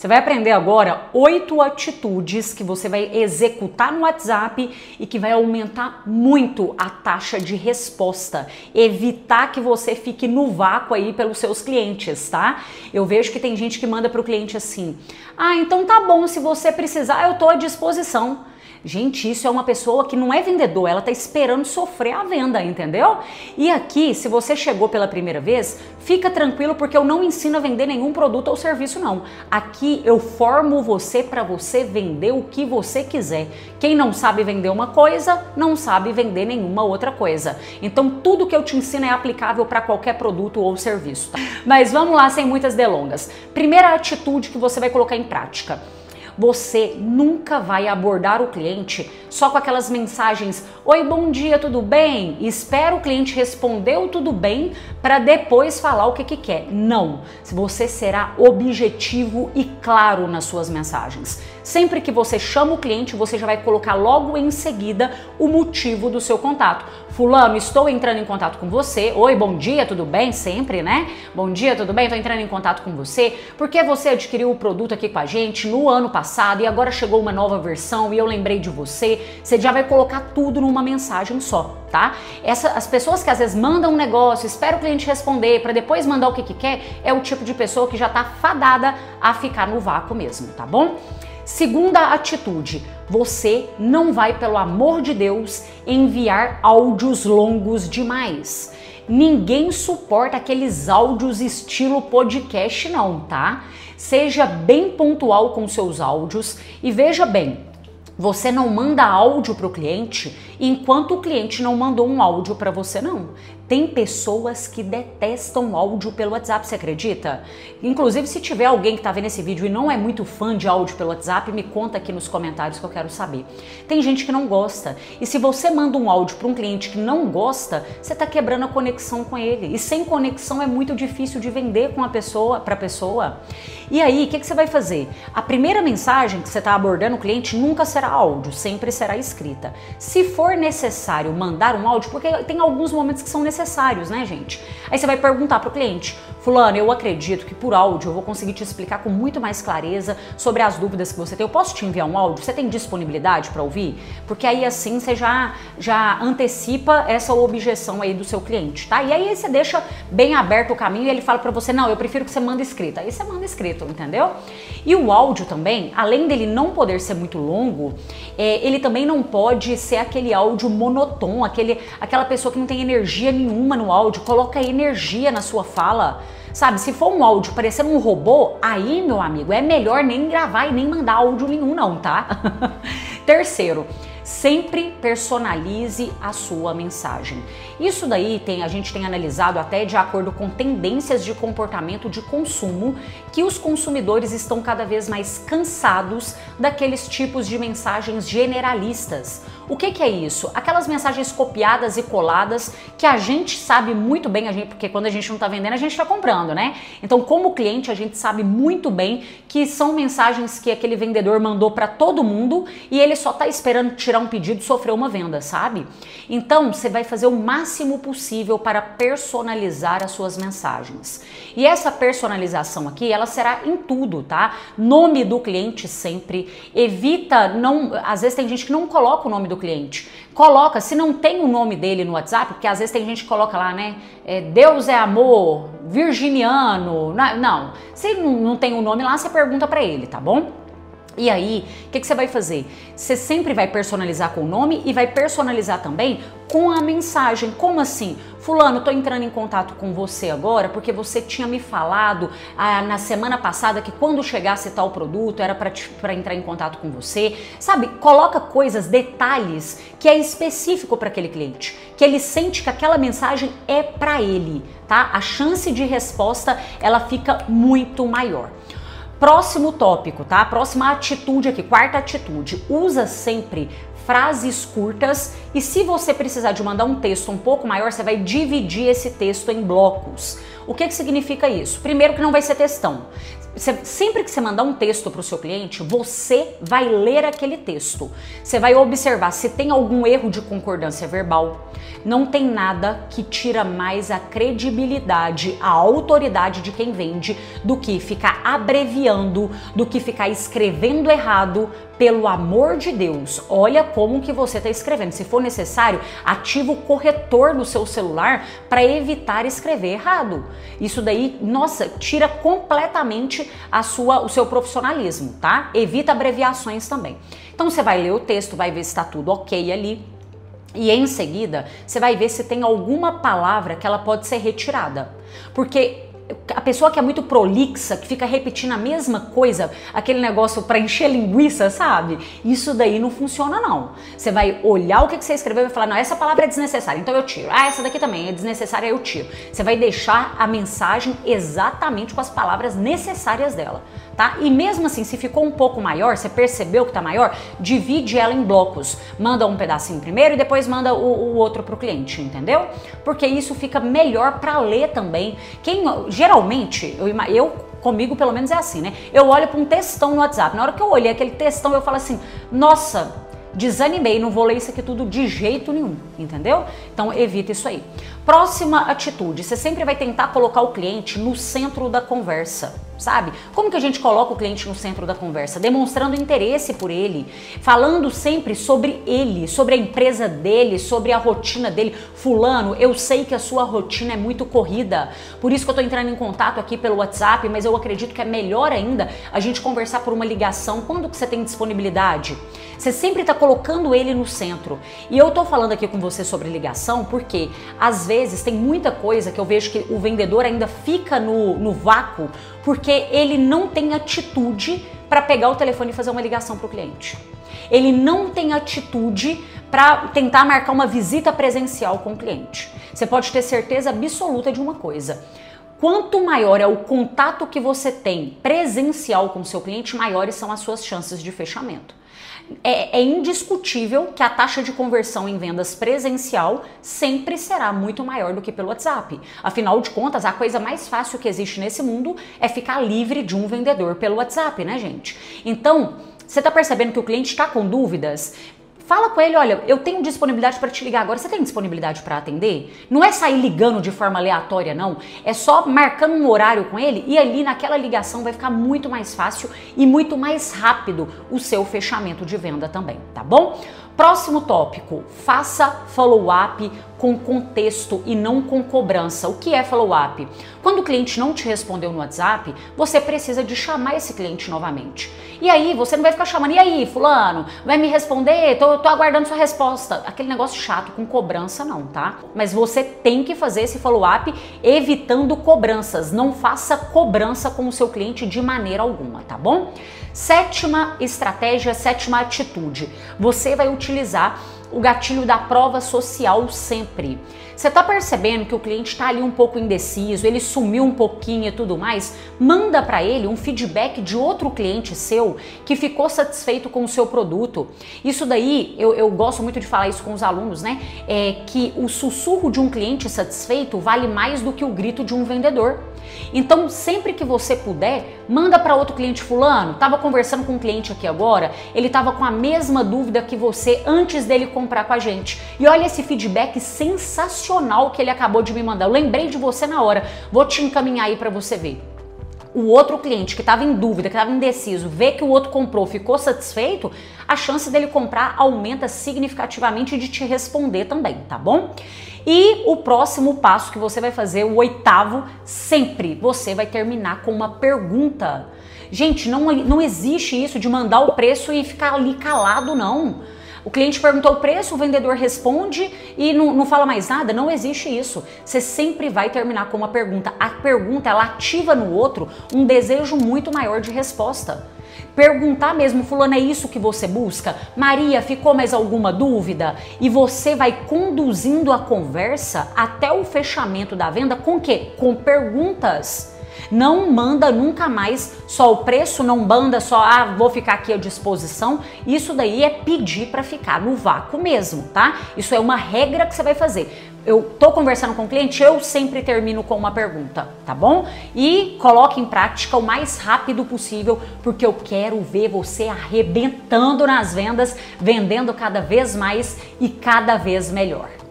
Você vai aprender agora 8 atitudes que você vai executar no WhatsApp e que vai aumentar muito a taxa de resposta, evitar que você fique no vácuo aí pelos seus clientes, tá? Eu vejo que tem gente que manda para o cliente assim: ah, então tá bom, se você precisar eu tô à disposição. Gente, isso é uma pessoa que não é vendedor, ela tá esperando sofrer a venda, entendeu? E aqui, se você chegou pela primeira vez, fica tranquilo porque eu não ensino a vender nenhum produto ou serviço não. Aqui eu formo você para você vender o que você quiser. Quem não sabe vender uma coisa, não sabe vender nenhuma outra coisa. Então tudo que eu te ensino é aplicável para qualquer produto ou serviço, tá? Mas vamos lá, sem muitas delongas. Primeira atitude que você vai colocar em prática: você nunca vai abordar o cliente só com aquelas mensagens: oi, bom dia, tudo bem? Espera o cliente responder o tudo bem para depois falar o que quer. Não, você será objetivo e claro nas suas mensagens. Sempre que você chama o cliente, você já vai colocar logo em seguida o motivo do seu contato. Fulano, estou entrando em contato com você. Oi, bom dia, tudo bem? Sempre, né? Bom dia, tudo bem? Estou entrando em contato com você porque você adquiriu o produto aqui com a gente no ano passado e agora chegou uma nova versão e eu lembrei de você. Você já vai colocar tudo numa mensagem só, tá? As pessoas que às vezes mandam um negócio, espera o cliente responder para depois mandar o que quer, é o tipo de pessoa que já tá fadada a ficar no vácuo mesmo, tá bom? Segunda atitude: você não vai, pelo amor de Deus, enviar áudios longos demais. Ninguém suporta aqueles áudios estilo podcast não, tá? Seja bem pontual com seus áudios e veja bem, você não manda áudio para o cliente enquanto o cliente não mandou um áudio para você, não. Tem pessoas que detestam áudio pelo WhatsApp, você acredita? Inclusive, se tiver alguém que está vendo esse vídeo e não é muito fã de áudio pelo WhatsApp, me conta aqui nos comentários que eu quero saber. Tem gente que não gosta. E se você manda um áudio para um cliente que não gosta, você está quebrando a conexão com ele. E sem conexão é muito difícil de vender com a pessoa, para a pessoa. E aí, o que você vai fazer? A primeira mensagem que você está abordando o cliente nunca será áudio, sempre será escrita. Se for necessário mandar um áudio, porque tem alguns momentos que são necessários, né, gente? Aí você vai perguntar para o cliente: fulano, eu acredito que por áudio eu vou conseguir te explicar com muito mais clareza sobre as dúvidas que você tem. Eu posso te enviar um áudio? Você tem disponibilidade para ouvir? Porque aí assim você já antecipa essa objeção aí do seu cliente, tá? E aí você deixa bem aberto o caminho e ele fala para você: não, eu prefiro que você manda escrito. Aí você manda escrito, entendeu? E o áudio também, além dele não poder ser muito longo, ele também não pode ser aquele áudio monotônico, aquela pessoa que não tem energia nenhuma no áudio. Coloca energia na sua fala. Sabe, se for um áudio parecendo um robô, aí, meu amigo, é melhor nem gravar e nem mandar áudio nenhum não, tá? Terceiro, sempre personalize a sua mensagem. Isso daí a gente tem analisado até de acordo com tendências de comportamento de consumo, que os consumidores estão cada vez mais cansados daqueles tipos de mensagens generalistas. O que é isso? Aquelas mensagens copiadas e coladas que a gente sabe muito bem, porque quando a gente não está vendendo, a gente está comprando, né? Então, como cliente, a gente sabe muito bem que são mensagens que aquele vendedor mandou para todo mundo e ele só está esperando tirar um pedido e sofrer uma venda, sabe? Então, você vai fazer o máximo possível para personalizar as suas mensagens. E essa personalização aqui, ela será em tudo, tá? Nome do cliente sempre. Evita, às vezes tem gente que não coloca o nome do cliente. Coloca, se não tem o nome dele no WhatsApp, porque às vezes tem gente que coloca lá, né? Deus é amor, virginiano. Não, se não tem o nome lá, você pergunta pra ele, tá bom? E aí, o que você vai fazer? Você sempre vai personalizar com o nome e vai personalizar também com a mensagem. Como assim? Fulano, tô entrando em contato com você agora porque você tinha me falado na semana passada que quando chegasse tal produto era para entrar em contato com você. Sabe, coloca coisas, detalhes que é específico para aquele cliente, que ele sente que aquela mensagem é para ele, tá? A chance de resposta, ela fica muito maior. Próximo tópico, tá? Próxima atitude aqui, quarta atitude. Usa sempre frases curtas e se você precisar de mandar um texto um pouco maior, você vai dividir esse texto em blocos. O que significa isso? Primeiro que não vai ser textão. Sempre que você mandar um texto para o seu cliente, você vai ler aquele texto. Você vai observar se tem algum erro de concordância verbal. Não tem nada que tira mais a credibilidade, a autoridade de quem vende do que ficar abreviando, do que ficar escrevendo errado. Pelo amor de Deus, olha como que você está escrevendo. Se for necessário, ativa o corretor no seu celular para evitar escrever errado. Isso daí, nossa, tira completamente o seu profissionalismo, tá? Evita abreviações também. Então você vai ler o texto, vai ver se está tudo ok ali. E em seguida, você vai ver se tem alguma palavra que ela pode ser retirada. Porque a pessoa que é muito prolixa, que fica repetindo a mesma coisa, aquele negócio para encher linguiça, sabe? Isso daí não funciona não. Você vai olhar o que você escreveu e vai falar, não, essa palavra é desnecessária, então eu tiro. Ah, essa daqui também é desnecessária, eu tiro. Você vai deixar a mensagem exatamente com as palavras necessárias dela, tá? E mesmo assim, se ficou um pouco maior, você percebeu que tá maior, divide ela em blocos. Manda um pedacinho primeiro e depois manda o outro pro cliente, entendeu? Porque isso fica melhor para ler também. Geralmente, comigo pelo menos é assim, né? Eu olho para um textão no WhatsApp. Na hora que eu olhei aquele textão, eu falo assim, nossa, desanimei, não vou ler isso aqui tudo de jeito nenhum, entendeu? Então evita isso aí. Próxima atitude, você sempre vai tentar colocar o cliente no centro da conversa, sabe? Como que a gente coloca o cliente no centro da conversa? Demonstrando interesse por ele, falando sempre sobre ele, sobre a empresa dele, sobre a rotina dele. Fulano, eu sei que a sua rotina é muito corrida, por isso que eu tô entrando em contato aqui pelo WhatsApp, mas eu acredito que é melhor ainda a gente conversar por uma ligação. Quando que você tem disponibilidade? Você sempre tá colocando ele no centro. E eu tô falando aqui com você sobre ligação porque às vezes tem muita coisa que eu vejo que o vendedor ainda fica no vácuo porque ele não tem atitude para pegar o telefone e fazer uma ligação para o cliente. Ele não tem atitude para tentar marcar uma visita presencial com o cliente. Você pode ter certeza absoluta de uma coisa. Quanto maior é o contato que você tem presencial com o seu cliente, maiores são as suas chances de fechamento. É indiscutível que a taxa de conversão em vendas presencial sempre será muito maior do que pelo WhatsApp. Afinal de contas, a coisa mais fácil que existe nesse mundo é ficar livre de um vendedor pelo WhatsApp, né, gente? Então, você está percebendo que o cliente está com dúvidas? Fala com ele, olha, eu tenho disponibilidade para te ligar agora, você tem disponibilidade para atender? Não é sair ligando de forma aleatória, não. É só marcando um horário com ele e ali naquela ligação vai ficar muito mais fácil e muito mais rápido o seu fechamento de venda também, tá bom? Próximo tópico, faça follow-up com contexto e não com cobrança. O que é follow-up? Quando o cliente não te respondeu no WhatsApp, você precisa de chamar esse cliente novamente. E aí, você não vai ficar chamando, e aí, fulano, vai me responder? Tô aguardando sua resposta. Aquele negócio chato, com cobrança não, tá? Mas você tem que fazer esse follow-up evitando cobranças. Não faça cobrança com o seu cliente de maneira alguma, tá bom? Sétima estratégia, sétima atitude. Você vai utilizar o gatilho da prova social sempre. Você tá percebendo que o cliente tá ali um pouco indeciso, ele sumiu um pouquinho e tudo mais? Manda para ele um feedback de outro cliente seu que ficou satisfeito com o seu produto. Isso daí, eu gosto muito de falar isso com os alunos, né? É que o sussurro de um cliente satisfeito vale mais do que o grito de um vendedor. Então, sempre que você puder, manda para outro cliente. Fulano, tava conversando com um cliente aqui agora, ele tava com a mesma dúvida que você antes dele comprar com a gente. E olha esse feedback sensacional que ele acabou de me mandar. Eu lembrei de você na hora, vou te encaminhar aí para você ver. O outro cliente que estava em dúvida, que estava indeciso, vê que o outro comprou, ficou satisfeito, a chance dele comprar aumenta significativamente e de te responder também, tá bom? E o próximo passo que você vai fazer, o oitavo, sempre você vai terminar com uma pergunta. Gente, não existe isso de mandar o preço e ficar ali calado, não. O cliente perguntou o preço, o vendedor responde e não fala mais nada. Não existe isso. Você sempre vai terminar com uma pergunta. A pergunta, ela ativa no outro um desejo muito maior de resposta. Perguntar mesmo, fulano, é isso que você busca? Maria, ficou mais alguma dúvida? E você vai conduzindo a conversa até o fechamento da venda com o quê? Com perguntas. Não manda nunca mais só o preço, não manda só, vou ficar aqui à disposição. Isso daí é pedir para ficar no vácuo mesmo, tá? Isso é uma regra que você vai fazer. eu tô conversando com o cliente, eu sempre termino com uma pergunta, tá bom? E coloque em prática o mais rápido possível, porque eu quero ver você arrebentando nas vendas, vendendo cada vez mais e cada vez melhor.